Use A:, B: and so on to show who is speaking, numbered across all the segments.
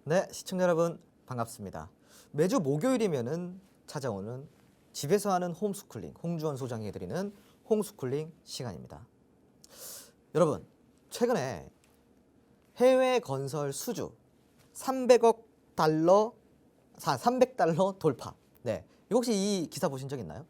A: 네, 시청자 여러분 반갑습니다. 매주 목요일이면은 찾아오는 집에서 하는 홈스쿨링, 홍주원 소장이 해드리는 홈스쿨링 시간입니다. 여러분, 최근에 해외 건설 수주 300억 달러, 300달러 돌파. 네, 혹시 이 기사 보신 적 있나요?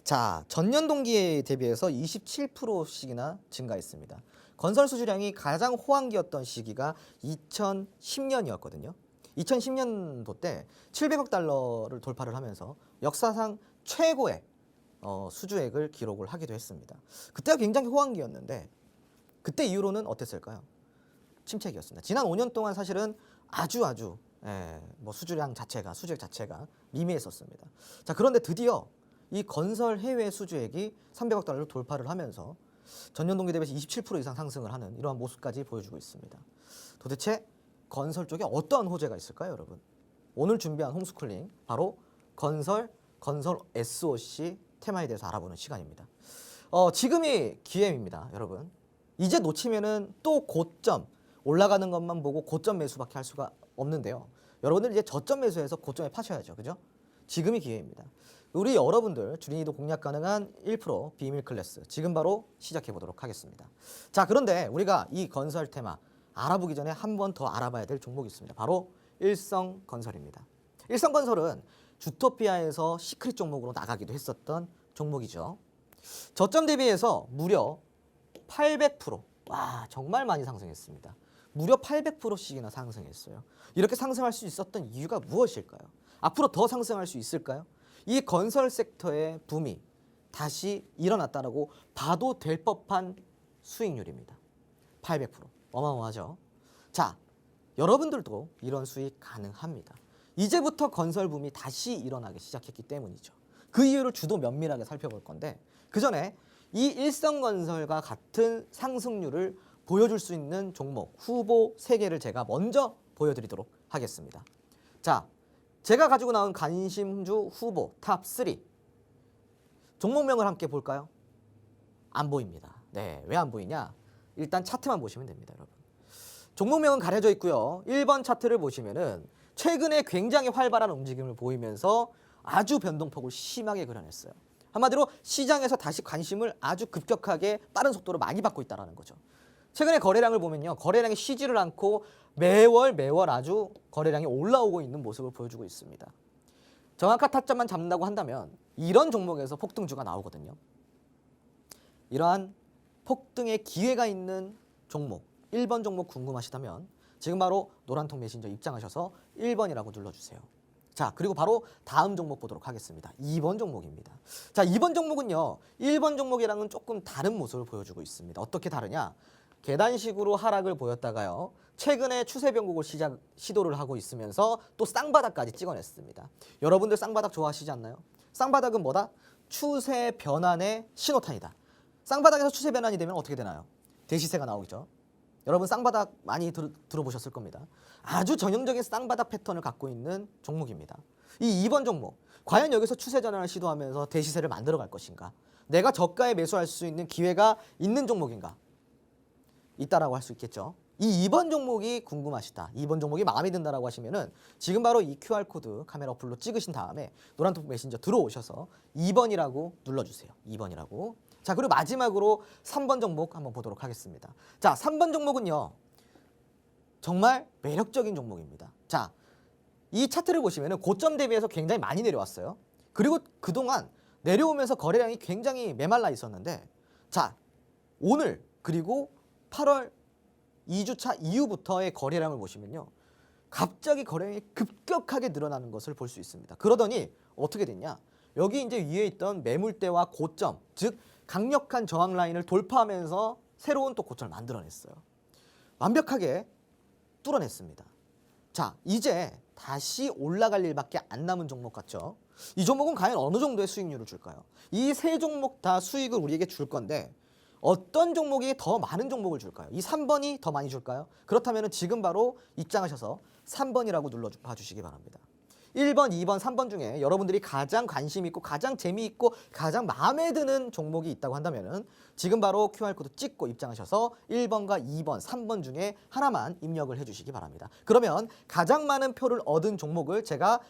A: 자, 전년 동기에 대비해서 27%씩이나 증가했습니다. 건설 수주량이 가장 호황기였던 시기가 2010년이었거든요. 2010년도 때 700억 달러를 돌파를 하면서 역사상 최고의 수주액을 기록을 하기도 했습니다. 그때가 굉장히 호황기였는데 그때 이후로는 어땠을까요? 침체기였습니다. 지난 5년 동안 사실은 아주 수주량 자체가 수주액 자체가 미미했었습니다. 자, 그런데 드디어 이 건설 해외 수주액이 300억 달러를 돌파를 하면서 전년 동기 대비해서 27% 이상 상승을 하는 이러한 모습까지 보여주고 있습니다. 도대체 건설 쪽에 어떠한 호재가 있을까요, 여러분? 오늘 준비한 홈스쿨링 바로 건설 SOC 테마에 대해서 알아보는 시간입니다. 지금이 기회입니다, 여러분. 이제 놓치면은 또 고점 올라가는 것만 보고 고점 매수밖에 할 수가 없는데요. 여러분들 이제 저점 매수해서 고점에 파셔야죠, 그죠? 지금이 기회입니다. 우리 여러분들 주린이도 공략 가능한 1% 비밀 클래스 지금 바로 시작해 보도록 하겠습니다. 자, 그런데 우리가 이 건설 테마 알아보기 전에 한 번 더 알아봐야 될 종목이 있습니다. 바로 일성건설입니다. 일성건설은 주토피아에서 시크릿 종목으로 나가기도 했었던 종목이죠. 저점 대비해서 무려 800%. 와, 정말 많이 상승했습니다. 무려 800%씩이나 상승했어요. 이렇게 상승할 수 있었던 이유가 무엇일까요? 앞으로 더 상승할 수 있을까요? 이 건설 섹터의 붐이 다시 일어났다라고 봐도 될 법한 수익률입니다. 800%. 어마어마하죠? 자, 여러분들도 이런 수익 가능합니다. 이제부터 건설 붐이 다시 일어나기 시작했기 때문이죠. 그 이유를 주도 면밀하게 살펴볼 건데 그 전에 이 일성건설과 같은 상승률을 보여줄 수 있는 종목 후보 3개를 제가 먼저 보여드리도록 하겠습니다. 자, 제가 가지고 나온 관심주 후보 탑3 종목명을 함께 볼까요? 안 보입니다. 네, 왜 안 보이냐? 일단 차트만 보시면 됩니다, 여러분. 종목명은 가려져 있고요. 1번 차트를 보시면은 최근에 굉장히 활발한 움직임을 보이면서 아주 변동폭을 심하게 그려냈어요. 한마디로 시장에서 다시 관심을 아주 급격하게 빠른 속도로 많이 받고 있다는 거죠. 최근에 거래량을 보면요. 거래량이 쉬지를 않고 매월 아주 거래량이 올라오고 있는 모습을 보여주고 있습니다. 정확한 타점만 잡는다고 한다면 이런 종목에서 폭등주가 나오거든요. 이러한 폭등의 기회가 있는 종목, 1번 종목 궁금하시다면 지금 바로 노란통 메신저 입장하셔서 1번이라고 눌러주세요. 자, 그리고 바로 다음 종목 보도록 하겠습니다. 2번 종목입니다. 자, 2번 종목은요. 1번 종목이랑은 조금 다른 모습을 보여주고 있습니다. 어떻게 다르냐? 계단식으로 하락을 보였다가요. 최근에 추세 변곡을 시도를 하고 있으면서 또 쌍바닥까지 찍어냈습니다. 여러분들 쌍바닥 좋아하시지 않나요? 쌍바닥은 뭐다? 추세 변환의 신호탄이다. 쌍바닥에서 추세 변환이 되면 어떻게 되나요? 대시세가 나오겠죠. 여러분 쌍바닥 많이 들어보셨을 겁니다. 아주 전형적인 쌍바닥 패턴을 갖고 있는 종목입니다. 이 2번 종목, 과연 여기서 추세 전환을 시도하면서 대시세를 만들어갈 것인가? 내가 저가에 매수할 수 있는 기회가 있는 종목인가? 있다라고 할 수 있겠죠. 이 2번 종목이 궁금하시다. 2번 종목이 마음에 든다라고 하시면은 지금 바로 이 QR코드 카메라 어플로 찍으신 다음에 노란통 메신저 들어오셔서 2번이라고 눌러주세요. 2번이라고. 자, 그리고 마지막으로 3번 종목 한번 보도록 하겠습니다. 자, 3번 종목은요. 정말 매력적인 종목입니다. 자, 이 차트를 보시면은 고점 대비해서 굉장히 많이 내려왔어요. 그리고 그동안 내려오면서 거래량이 굉장히 메말라 있었는데 자, 오늘 그리고 8월 2주차 이후부터의 거래량을 보시면요. 갑자기 거래량이 급격하게 늘어나는 것을 볼 수 있습니다. 그러더니 어떻게 됐냐? 여기 이제 위에 있던 매물대와 고점, 즉 강력한 저항 라인을 돌파하면서 새로운 또 고점을 만들어냈어요. 완벽하게 뚫어냈습니다. 자, 이제 다시 올라갈 일밖에 안 남은 종목 같죠? 이 종목은 과연 어느 정도의 수익률을 줄까요? 이 세 종목 다 수익을 우리에게 줄 건데 어떤 종목이 더 많은 종목을 줄까요? 이 3번이 더 많이 줄까요? 그렇다면 지금 바로 입장하셔서 3번이라고 눌러봐 주시기 바랍니다. 1번, 2번, 3번 중에 여러분들이 가장 관심 있고 가장 재미있고 가장 마음에 드는 종목이 있다고 한다면은 지금 바로 QR코드 찍고 입장하셔서 1번과 2번, 3번 중에 하나만 입력을 해주시기 바랍니다. 그러면 가장 많은 표를 얻은 종목을 제가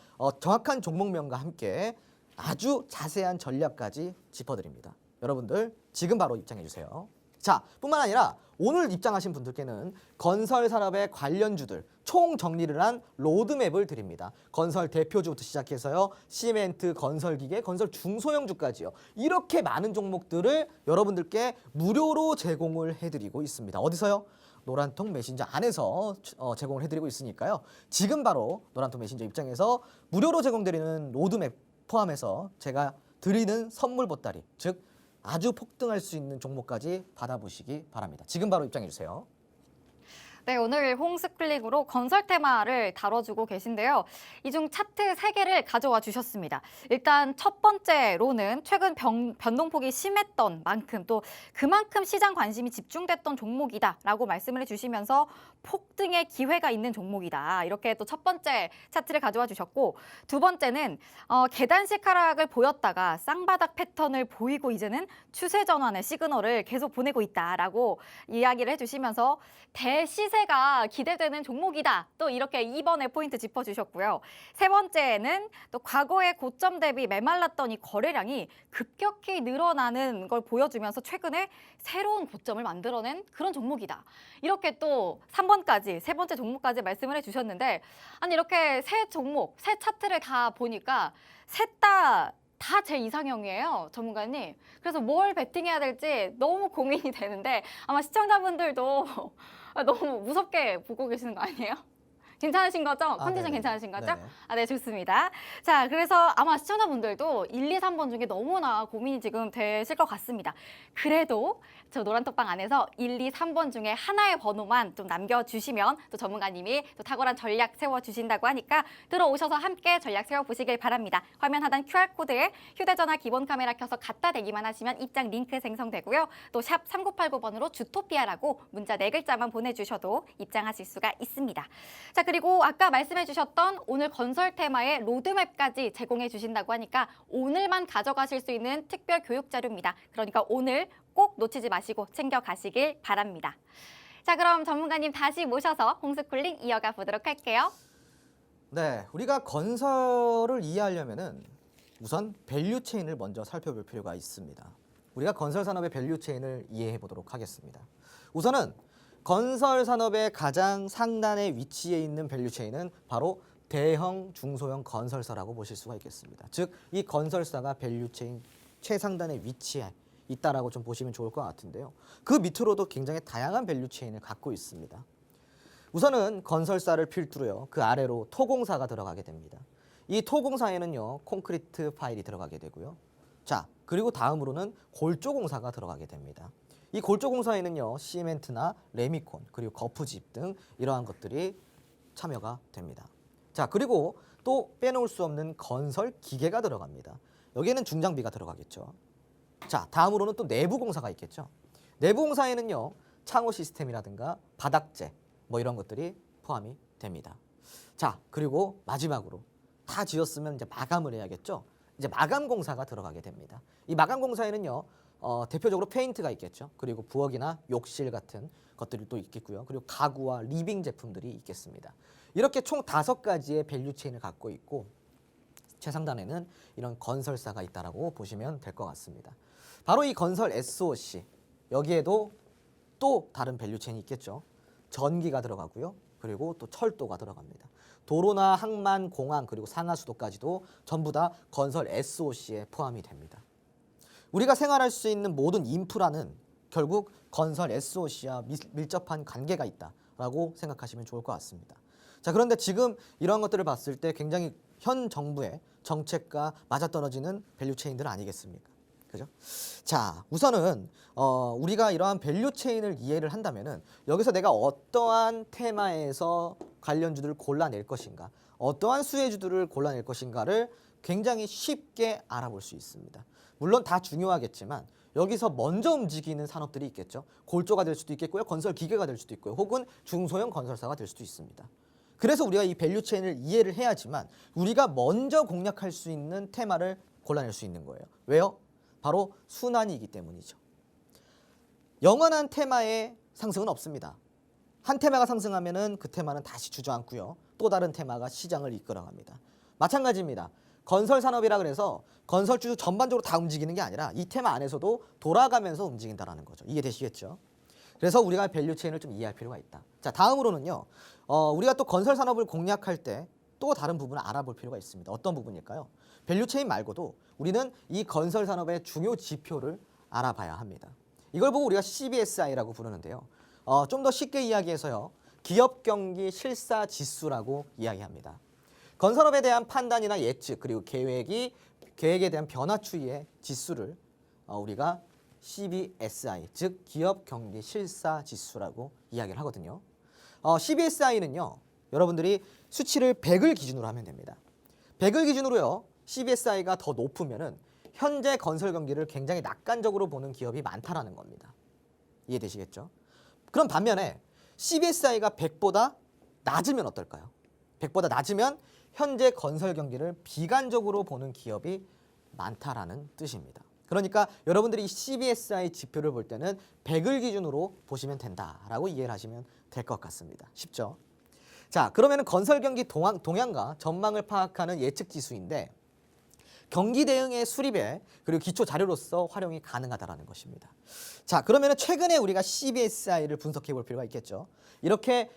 A: 정확한 종목명과 함께 아주 자세한 전략까지 짚어드립니다. 여러분들 지금 바로 입장해주세요. 자, 뿐만 아니라 오늘 입장하신 분들께는 건설 산업의 관련주들 총 정리를 한 로드맵을 드립니다. 건설 대표주부터 시작해서요. 시멘트, 건설기계, 건설 중소형주까지요. 이렇게 많은 종목들을 여러분들께 무료로 제공을 해드리고 있습니다. 어디서요? 노란통 메신저 안에서 제공을 해드리고 있으니까요. 지금 바로 노란통 메신저 입장에서 무료로 제공드리는 로드맵 포함해서 제가 드리는 선물 보따리, 즉 아주 폭등할 수 있는 종목까지 받아보시기 바랍니다. 지금 바로 입장해주세요.
B: 네, 오늘 홈스쿨링으로 건설 테마를 다뤄주고 계신데요. 이 중 차트 3개를 가져와 주셨습니다. 일단 첫 번째로는 최근 변동폭이 심했던 만큼 또 그만큼 시장 관심이 집중됐던 종목이다라고 말씀을 해주시면서 폭등의 기회가 있는 종목이다. 이렇게 또 첫 번째 차트를 가져와 주셨고 두 번째는 계단식 하락을 보였다가 쌍바닥 패턴을 보이고 이제는 추세 전환의 시그널을 계속 보내고 있다라고 이야기를 해주시면서 대시세가 기대되는 종목이다. 또 이렇게 2번의 포인트 짚어주셨고요. 세 번째는 또 과거의 고점 대비 메말랐던 이 거래량이 급격히 늘어나는 걸 보여주면서 최근에 새로운 고점을 만들어낸 그런 종목이다. 이렇게 또 3번까지 세 번째 종목까지 말씀을 해주셨는데 아니 이렇게 세 종목, 세 차트를 다 보니까 셋 다 제 이상형이에요, 전문가님. 그래서 뭘 베팅해야 될지 너무 고민이 되는데 아마 시청자분들도 너무 무섭게 보고 계시는 거 아니에요? 괜찮으신 거죠? 컨디션
A: 네네.
B: 괜찮으신 거죠?
A: 네네.
B: 네, 좋습니다. 자, 그래서 아마 시청자분들도 1, 2, 3번 중에 너무나 고민이 지금 되실 것 같습니다. 그래도 저 노란톡방 안에서 1, 2, 3번 중에 하나의 번호만 좀 남겨주시면 또 전문가님이 또 탁월한 전략 세워주신다고 하니까 들어오셔서 함께 전략 세워보시길 바랍니다. 화면 하단 QR코드에 휴대전화 기본 카메라 켜서 갖다 대기만 하시면 입장 링크 생성되고요. 또 샵 3989번으로 주토피아라고 문자 4글자만 보내주셔도 입장하실 수가 있습니다. 자, 그리고 아까 말씀해 주셨던 오늘 건설 테마의 로드맵까지 제공해 주신다고 하니까 오늘만 가져가실 수 있는 특별 교육 자료입니다. 그러니까 오늘 꼭 놓치지 마시고 챙겨가시길 바랍니다. 자, 그럼 전문가님 다시 모셔서 홈스쿨링 이어가 보도록 할게요.
A: 네, 우리가 건설을 이해하려면은 우선 밸류 체인을 먼저 살펴볼 필요가 있습니다. 우리가 건설 산업의 밸류 체인을 이해해 보도록 하겠습니다. 우선은 건설 산업의 가장 상단에 위치해 있는 밸류 체인은 바로 대형, 중소형 건설사라고 보실 수가 있겠습니다. 즉, 이 건설사가 밸류 체인 최상단에 위치해 있다라고 좀 보시면 좋을 것 같은데요. 그 밑으로도 굉장히 다양한 밸류 체인을 갖고 있습니다. 우선은 건설사를 필두로요. 그 아래로 토공사가 들어가게 됩니다. 이 토공사에는요. 콘크리트 파일이 들어가게 되고요. 자, 그리고 다음으로는 골조공사가 들어가게 됩니다. 이 골조공사에는요. 시멘트나 레미콘 그리고 거푸집 등 이러한 것들이 참여가 됩니다. 자, 그리고 또 빼놓을 수 없는 건설 기계가 들어갑니다. 여기에는 중장비가 들어가겠죠. 자, 다음으로는 또 내부 공사가 있겠죠. 내부 공사에는요. 창호 시스템이라든가 바닥재 뭐 이런 것들이 포함이 됩니다. 자, 그리고 마지막으로 다 지었으면 이제 마감을 해야겠죠. 이제 마감 공사가 들어가게 됩니다. 이 마감 공사에는요. 대표적으로 페인트가 있겠죠. 그리고 부엌이나 욕실 같은 것들이 또 있겠고요. 그리고 가구와 리빙 제품들이 있겠습니다. 이렇게 총 5가지의 밸류 체인을 갖고 있고 최상단에는 이런 건설사가 있다라고 보시면 될 것 같습니다. 바로 이 건설 SOC 여기에도 또 다른 밸류 체인이 있겠죠. 전기가 들어가고요. 그리고 또 철도가 들어갑니다. 도로나 항만, 공항 그리고 상하수도까지도 전부 다 건설 SOC에 포함이 됩니다. 우리가 생활할 수 있는 모든 인프라는 결국 건설 SOC와 밀접한 관계가 있다라고 생각하시면 좋을 것 같습니다. 자, 그런데 지금 이러한 것들을 봤을 때 굉장히 현 정부의 정책과 맞아떨어지는 밸류 체인들 아니겠습니까? 그죠? 자, 우선은 우리가 이러한 밸류 체인을 이해를 한다면은 여기서 내가 어떠한 테마에서 관련주들을 골라낼 것인가, 어떠한 수혜주들을 골라낼 것인가를 굉장히 쉽게 알아볼 수 있습니다. 물론 다 중요하겠지만 여기서 먼저 움직이는 산업들이 있겠죠. 골조가 될 수도 있겠고요. 건설 기계가 될 수도 있고요. 혹은 중소형 건설사가 될 수도 있습니다. 그래서 우리가 이 밸류 체인을 이해를 해야지만 우리가 먼저 공략할 수 있는 테마를 골라낼 수 있는 거예요. 왜요? 바로 순환이기 때문이죠. 영원한 테마의 상승은 없습니다. 한 테마가 상승하면은 그 테마는 다시 주저앉고요. 또 다른 테마가 시장을 이끌어갑니다. 마찬가지입니다. 건설 산업이라 그래서 건설주 전반적으로 다 움직이는 게 아니라 이 테마 안에서도 돌아가면서 움직인다라는 거죠. 이해되시겠죠? 그래서 우리가 밸류 체인을 좀 이해할 필요가 있다. 자, 다음으로는요. 우리가 또 건설 산업을 공략할 때 또 다른 부분을 알아볼 필요가 있습니다. 어떤 부분일까요? 밸류 체인 말고도 우리는 이 건설 산업의 중요 지표를 알아봐야 합니다. 이걸 보고 우리가 CBSI라고 부르는데요. 좀 더 쉽게 이야기해서요. 기업 경기 실사 지수라고 이야기합니다. 건설업에 대한 판단이나 예측 그리고 계획에 대한 변화 추이의 지수를 우리가 CBSI 즉 기업 경기 실사 지수라고 이야기를 하거든요. CBSI는요. 여러분들이 수치를 100을 기준으로 하면 됩니다. 100을 기준으로요. CBSI가 더 높으면은 현재 건설 경기를 굉장히 낙관적으로 보는 기업이 많다라는 겁니다. 이해되시겠죠? 그럼 반면에 CBSI가 100보다 낮으면 어떨까요? 100보다 낮으면 현재 건설 경기를 비관적으로 보는 기업이 많다라는 뜻입니다. 그러니까 여러분들이 이 CBSI 지표를 볼 때는 100을 기준으로 보시면 된다라고 이해를 하시면 될 것 같습니다. 쉽죠? 자, 그러면 건설 경기 동향과 전망을 파악하는 예측 지수인데 경기 대응의 수립에 그리고 기초 자료로서 활용이 가능하다라는 것입니다. 자, 그러면 최근에 우리가 CBSI를 분석해 볼 필요가 있겠죠. 이렇게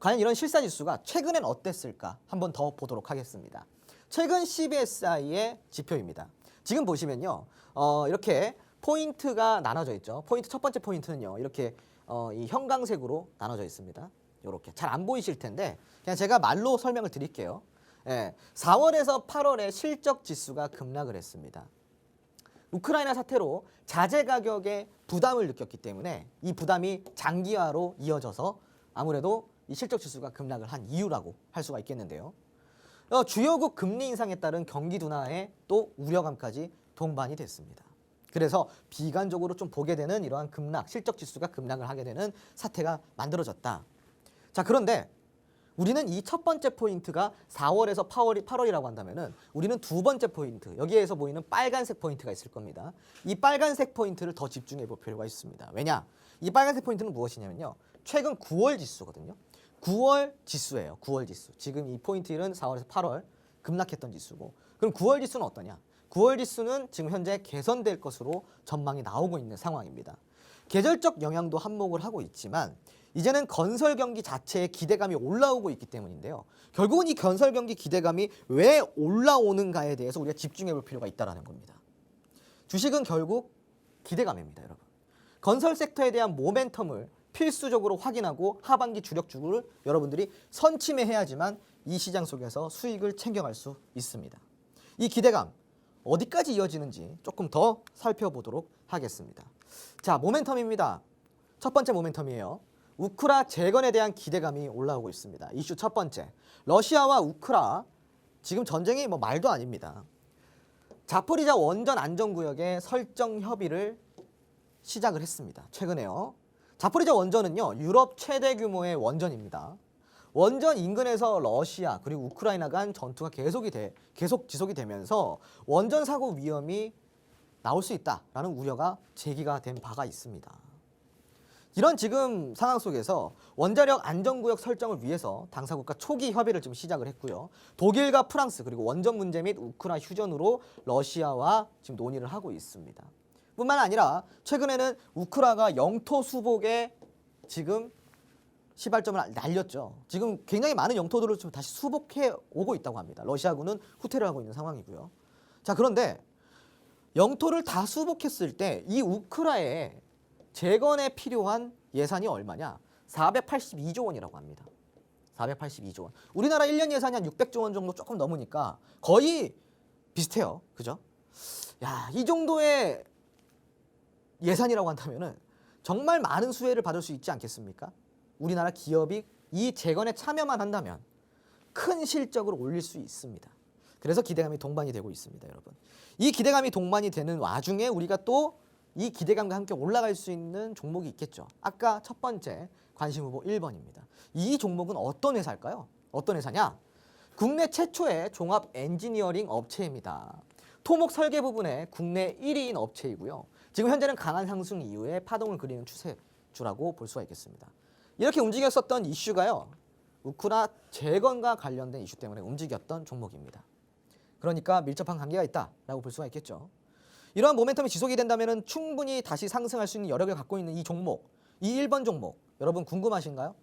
A: 과연 이런 실사 지수가 최근엔 어땠을까 한번 더 보도록 하겠습니다. 최근 CBSI의 지표입니다. 지금 보시면요, 이렇게 포인트가 나눠져 있죠. 포인트 첫 번째 포인트는요, 이렇게 이 형광색으로 나눠져 있습니다. 이렇게 잘 안 보이실 텐데 그냥 제가 말로 설명을 드릴게요. 예, 4월에서 8월에 실적 지수가 급락을 했습니다. 우크라이나 사태로 자재 가격에 부담을 느꼈기 때문에 이 부담이 장기화로 이어져서 아무래도 이 실적 지수가 급락을 한 이유라고 할 수가 있겠는데요. 주요국 금리 인상에 따른 경기 둔화에 또 우려감까지 동반이 됐습니다. 그래서 비관적으로 좀 보게 되는 이러한 급락, 실적 지수가 급락을 하게 되는 사태가 만들어졌다. 자, 그런데 우리는 이 첫 번째 포인트가 4월에서 8월이라고 한다면은 우리는 두 번째 포인트, 여기에서 보이는 빨간색 포인트가 있을 겁니다. 이 빨간색 포인트를 더 집중해 볼 필요가 있습니다. 왜냐? 이 빨간색 포인트는 무엇이냐면요. 최근 9월 지수거든요. 9월 지수예요. 9월 지수. 지금 이 포인트는 4월에서 8월 급락했던 지수고. 그럼 9월 지수는 어떠냐? 9월 지수는 지금 현재 개선될 것으로 전망이 나오고 있는 상황입니다. 계절적 영향도 한몫을 하고 있지만 이제는 건설 경기 자체의 기대감이 올라오고 있기 때문인데요. 결국은 이 건설 경기 기대감이 왜 올라오는가에 대해서 우리가 집중해 볼 필요가 있다는 겁니다. 주식은 결국 기대감입니다, 여러분. 건설 섹터에 대한 모멘텀을 필수적으로 확인하고 하반기 주력주를 여러분들이 선침해야지만 이 시장 속에서 수익을 챙겨갈 수 있습니다. 이 기대감 어디까지 이어지는지 조금 더 살펴보도록 하겠습니다. 자, 모멘텀입니다. 첫 번째 모멘텀이에요. 우크라 재건에 대한 기대감이 올라오고 있습니다. 이슈 첫 번째, 러시아와 우크라 지금 전쟁이 뭐 말도 아닙니다. 자포리자 원전 안전구역의 설정 협의를 시작을 했습니다. 최근에요. 자포리자 원전은요, 유럽 최대 규모의 원전입니다. 원전 인근에서 러시아 그리고 우크라이나 간 전투가 계속 지속이 되면서 원전 사고 위험이 나올 수 있다라는 우려가 제기가 된 바가 있습니다. 이런 지금 상황 속에서 원자력 안전구역 설정을 위해서 당사국과 초기 협의를 좀 시작을 했고요. 독일과 프랑스 그리고 원전 문제 및 우크라 휴전으로 러시아와 지금 논의를 하고 있습니다. 뿐만 아니라 최근에는 우크라가 영토 수복에 지금 시발점을 날렸죠. 지금 굉장히 많은 영토들을 좀 다시 수복해 오고 있다고 합니다. 러시아군은 후퇴를 하고 있는 상황이고요. 자, 그런데 영토를 다 수복했을 때 이 우크라에 재건에 필요한 예산이 얼마냐? 482조 원이라고 합니다. 482조 원. 우리나라 1년 예산이 한 600조 원 정도 조금 넘으니까 거의 비슷해요. 그죠? 야, 이 정도의 예산이라고 한다면은 정말 많은 수혜를 받을 수 있지 않겠습니까? 우리나라 기업이 이 재건에 참여만 한다면 큰 실적을 올릴 수 있습니다. 그래서 기대감이 동반이 되고 있습니다, 여러분. 이 기대감이 동반이 되는 와중에 우리가 또 이 기대감과 함께 올라갈 수 있는 종목이 있겠죠. 아까 첫 번째 관심 후보 1번입니다. 이 종목은 어떤 회사일까요? 어떤 회사냐? 국내 최초의 종합 엔지니어링 업체입니다. 토목 설계 부분에 국내 1위인 업체이고요. 지금 현재는 강한 상승 이후에 파동을 그리는 추세주라고 볼 수가 있겠습니다. 이렇게 움직였었던 이슈가요. 우크라 재건과 관련된 이슈 때문에 움직였던 종목입니다. 그러니까 밀접한 관계가 있다라고 볼 수가 있겠죠. 이러한 모멘텀이 지속이 된다면 충분히 다시 상승할 수 있는 여력을 갖고 있는 이 종목, 이 1번 종목, 여러분 궁금하신가요?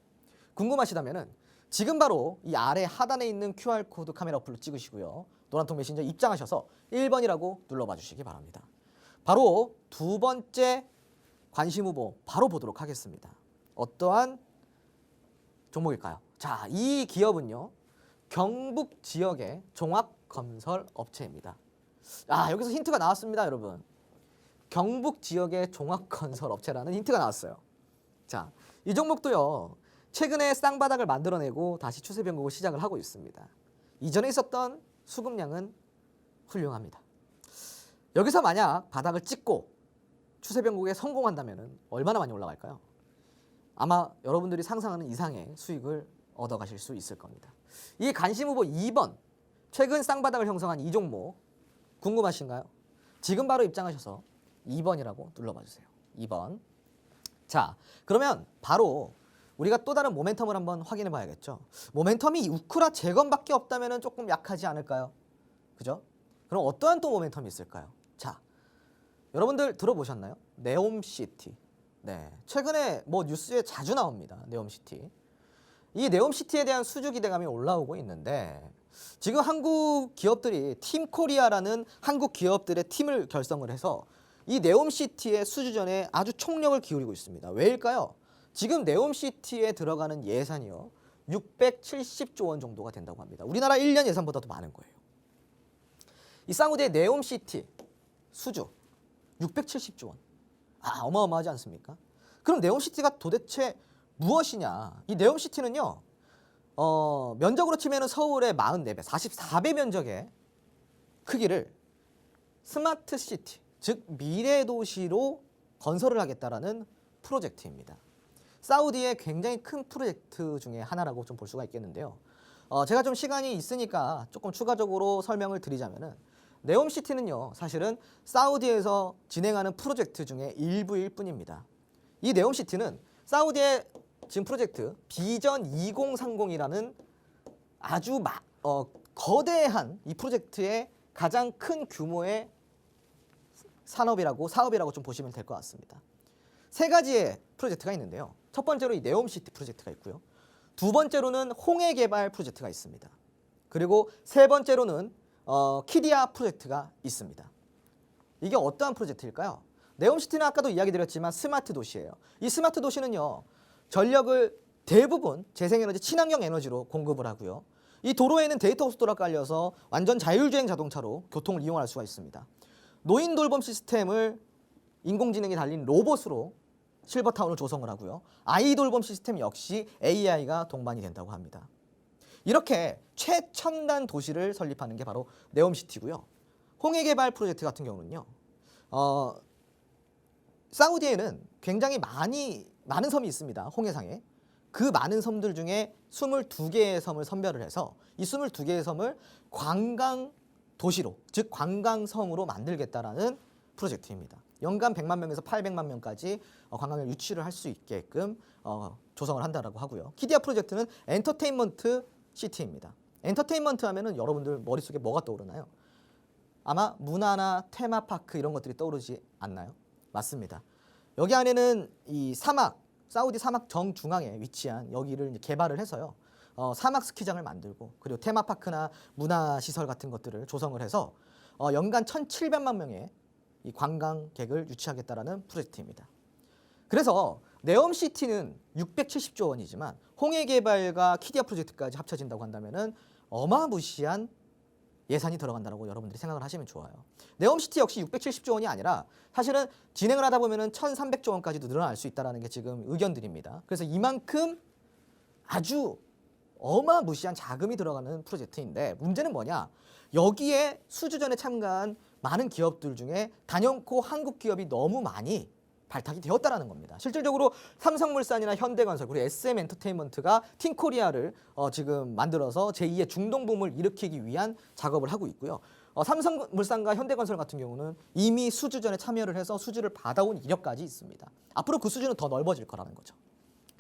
A: 궁금하시다면 지금 바로 이 아래 하단에 있는 QR코드 카메라 어플로 찍으시고요. 노란통 메신저 입장하셔서 1번이라고 눌러봐 주시기 바랍니다. 바로 두 번째 관심 후보 바로 보도록 하겠습니다. 어떠한 종목일까요? 자, 이 기업은요. 경북 지역의 종합건설 업체입니다. 여기서 힌트가 나왔습니다, 여러분. 경북 지역의 종합건설 업체라는 힌트가 나왔어요. 자, 이 종목도요. 최근에 쌍바닥을 만들어내고 다시 추세 변곡을 시작을 하고 있습니다. 이전에 있었던 수급량은 훌륭합니다. 여기서 만약 바닥을 찍고 추세 변곡에 성공한다면 얼마나 많이 올라갈까요? 아마 여러분들이 상상하는 이상의 수익을 얻어가실 수 있을 겁니다. 이 관심 후보 2번, 최근 쌍바닥을 형성한 이 종목 궁금하신가요? 지금 바로 입장하셔서 2번이라고 눌러봐 주세요. 2번. 자, 그러면 바로 우리가 또 다른 모멘텀을 한번 확인해 봐야겠죠. 모멘텀이 우크라 재건밖에 없다면 조금 약하지 않을까요? 그죠? 그럼 어떠한 또 모멘텀이 있을까요? 자, 여러분들 들어보셨나요? 네옴시티. 네, 최근에 뭐 뉴스에 자주 나옵니다. 네옴시티. 이 네옴시티에 대한 수주 기대감이 올라오고 있는데 지금 한국 기업들이 팀코리아라는 한국 기업들의 팀을 결성을 해서 이 네옴시티의 수주전에 아주 총력을 기울이고 있습니다. 왜일까요? 지금 네옴시티에 들어가는 예산이요. 670조 원 정도가 된다고 합니다. 우리나라 1년 예산보다도 많은 거예요. 이 사우디의 네옴시티 수주 670조 원. 어마어마하지 않습니까? 그럼 네옴시티가 도대체 무엇이냐? 이 네옴시티는요. 면적으로 치면 서울의 44배, 44배 면적의 크기를 스마트시티, 즉 미래도시로 건설을 하겠다라는 프로젝트입니다. 사우디의 굉장히 큰 프로젝트 중에 하나라고 좀 볼 수가 있겠는데요. 제가 좀 시간이 있으니까 조금 추가적으로 설명을 드리자면은 네옴시티는요, 사실은 사우디에서 진행하는 프로젝트 중에 일부일 뿐입니다. 이 네옴시티는 사우디의 지금 프로젝트 비전 2030이라는 아주 거대한 이 프로젝트의 가장 큰 규모의 사업이라고 좀 보시면 될 것 같습니다. 세 가지의 프로젝트가 있는데요. 첫 번째로 이 네옴시티 프로젝트가 있고요. 두 번째로는 홍해 개발 프로젝트가 있습니다. 그리고 세 번째로는 키디아 프로젝트가 있습니다. 이게 어떠한 프로젝트일까요? 네옴시티는 아까도 이야기 드렸지만 스마트 도시예요. 이 스마트 도시는요. 전력을 대부분 재생에너지, 친환경 에너지로 공급을 하고요. 이 도로에는 데이터 호스트가 깔려서 완전 자율주행 자동차로 교통을 이용할 수가 있습니다. 노인 돌봄 시스템을 인공지능이 달린 로봇으로 실버타운을 조성을 하고요. 아이 돌봄 시스템 역시 AI가 동반이 된다고 합니다. 이렇게 최첨단 도시를 설립하는 게 바로 네옴시티고요. 홍해 개발 프로젝트 같은 경우는요. 사우디에는 굉장히 많은 섬이 있습니다. 홍해상에. 그 많은 섬들 중에 22개의 섬을 선별을 해서 이 22개의 섬을 관광 도시로, 즉 관광성으로 만들겠다라는 프로젝트입니다. 연간 100만 명에서 800만 명까지 관광을 유치를 할 수 있게끔 조성을 한다라고 하고요. 키디아 프로젝트는 엔터테인먼트 시티입니다. 엔터테인먼트 하면은 여러분들 머릿속에 뭐가 떠오르나요? 아마 문화나 테마파크 이런 것들이 떠오르지 않나요? 맞습니다. 여기 안에는 이 사우디 사막 정중앙에 위치한 여기를 개발을 해서요. 사막 스키장을 만들고 그리고 테마파크나 문화시설 같은 것들을 조성을 해서 연간 1,700만 명의 이 관광객을 유치하겠다라는 프로젝트입니다. 그래서 네옴시티는 670조 원이지만 홍해 개발과 키디아 프로젝트까지 합쳐진다고 한다면은 어마무시한 예산이 들어간다고 여러분들이 생각을 하시면 좋아요. 네옴시티 역시 670조 원이 아니라 사실은 진행을 하다 보면은 1,300조 원까지도 늘어날 수 있다는 게 지금 의견들입니다. 그래서 이만큼 아주 어마무시한 자금이 들어가는 프로젝트인데 문제는 뭐냐? 여기에 수주전에 참가한 많은 기업들 중에 단연코 한국 기업이 너무 많이 발탁이 되었다라는 겁니다. 실질적으로 삼성물산이나 현대건설 그리고 SM엔터테인먼트가 팀코리아를 지금 만들어서 제2의 중동붐을 일으키기 위한 작업을 하고 있고요. 삼성물산과 현대건설 같은 경우는 이미 수주전에 참여를 해서 수주를 받아온 이력까지 있습니다. 앞으로 그 수주는 더 넓어질 거라는 거죠.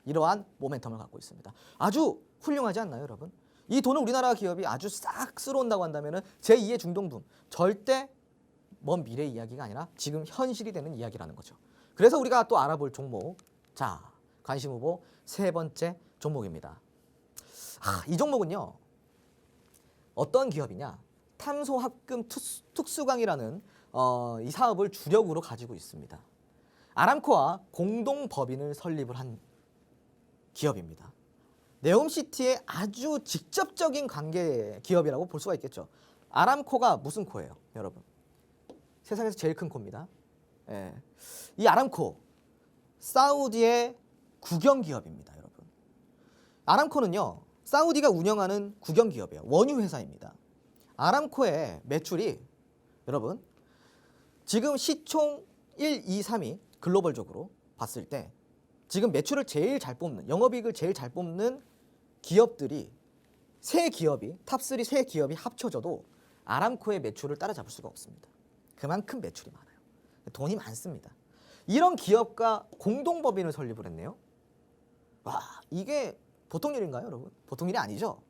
A: 이러한 모멘텀을 갖고 있습니다. 아주 훌륭하지 않나요, 여러분? 이 돈을 우리나라 기업이 아주 싹 쓸어온다고 한다면 제2의 중동붐, 절대 먼 미래 이야기가 아니라 지금 현실이 되는 이야기라는 거죠. 그래서 우리가 또 알아볼 종목, 자, 관심 후보 세 번째 종목입니다. 이 종목은요, 어떤 기업이냐? 탄소합금 특수강이라는 이 사업을 주력으로 가지고 있습니다. 아람코와 공동 법인을 설립을 한 기업입니다. 네옴시티의 아주 직접적인 관계 기업이라고 볼 수가 있겠죠. 아람코가 무슨 코예요, 여러분? 세상에서 제일 큰 코입니다. 예. 이 아람코, 사우디의 국영 기업입니다, 여러분. 아람코는요, 사우디가 운영하는 국영 기업이에요. 원유 회사입니다. 아람코의 매출이 여러분 지금 시총 1, 2, 3위 글로벌적으로 봤을 때 지금 매출을 제일 잘 뽑는, 영업이익을 제일 잘 뽑는 기업들이 세 기업이, 탑3 세 기업이 합쳐져도 아람코의 매출을 따라잡을 수가 없습니다. 그만큼 매출이 많아요. 돈이 많습니다. 이런 기업과 공동법인을 설립을 했네요. 와, 이게 보통 일인가요, 여러분? 보통 일이 아니죠.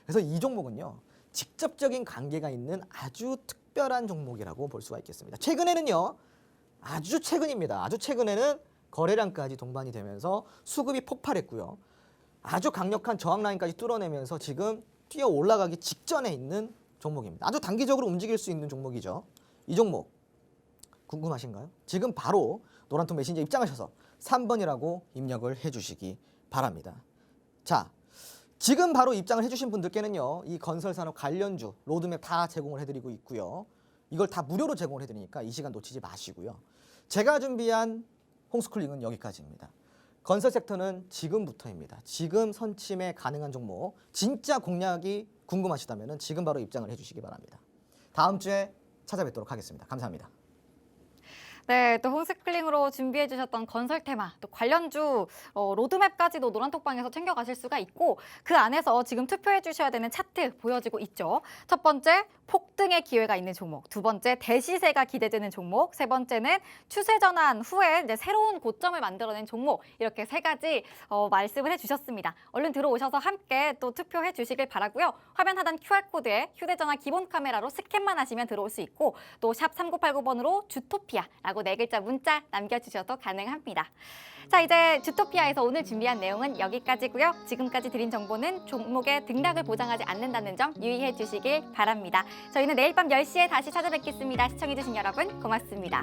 A: 그래서 이 종목은요, 직접적인 관계가 있는 아주 특별한 종목이라고 볼 수가 있겠습니다. 최근에는요, 아주 최근입니다. 아주 최근에는 거래량까지 동반이 되면서 수급이 폭발했고요. 아주 강력한 저항 라인까지 뚫어내면서 지금 뛰어 올라가기 직전에 있는 종목입니다. 아주 단기적으로 움직일 수 있는 종목이죠. 이 종목 궁금하신가요? 지금 바로 노란통 메신저 입장하셔서 3번이라고 입력을 해주시기 바랍니다. 자, 지금 바로 입장을 해주신 분들께는요, 이 건설산업 관련주 로드맵 다 제공을 해드리고 있고요. 이걸 다 무료로 제공을 해드리니까 이 시간 놓치지 마시고요. 제가 준비한 홈스쿨링은 여기까지입니다. 건설 섹터는 지금부터입니다. 지금 선침에 가능한 종목, 진짜 공략이 궁금하시다면 지금 바로 입장을 해주시기 바랍니다. 다음 주에 찾아뵙도록 하겠습니다. 감사합니다.
B: 네, 또 홈스쿨링으로 준비해 주셨던 건설 테마, 또 관련주 로드맵까지도 노란톡방에서 챙겨가실 수가 있고 그 안에서 지금 투표해 주셔야 되는 차트 보여지고 있죠. 첫 번째, 폭등의 기회가 있는 종목. 두 번째, 대시세가 기대되는 종목. 세 번째는 추세 전환 후에 이제 새로운 고점을 만들어낸 종목. 이렇게 세 가지 말씀을 해주셨습니다. 얼른 들어오셔서 함께 또 투표해 주시길 바라고요. 화면 하단 QR코드에 휴대전화 기본 카메라로 스캔만 하시면 들어올 수 있고 또 샵 3989번으로 주토피아라고 네 글자 문자 남겨주셔도 가능합니다. 자, 이제 주토피아에서 오늘 준비한 내용은 여기까지고요. 지금까지 드린 정보는 종목의 등락을 보장하지 않는다는 점 유의해 주시길 바랍니다. 저희는 내일 밤 10시에 다시 찾아뵙겠습니다. 시청해주신 여러분 고맙습니다.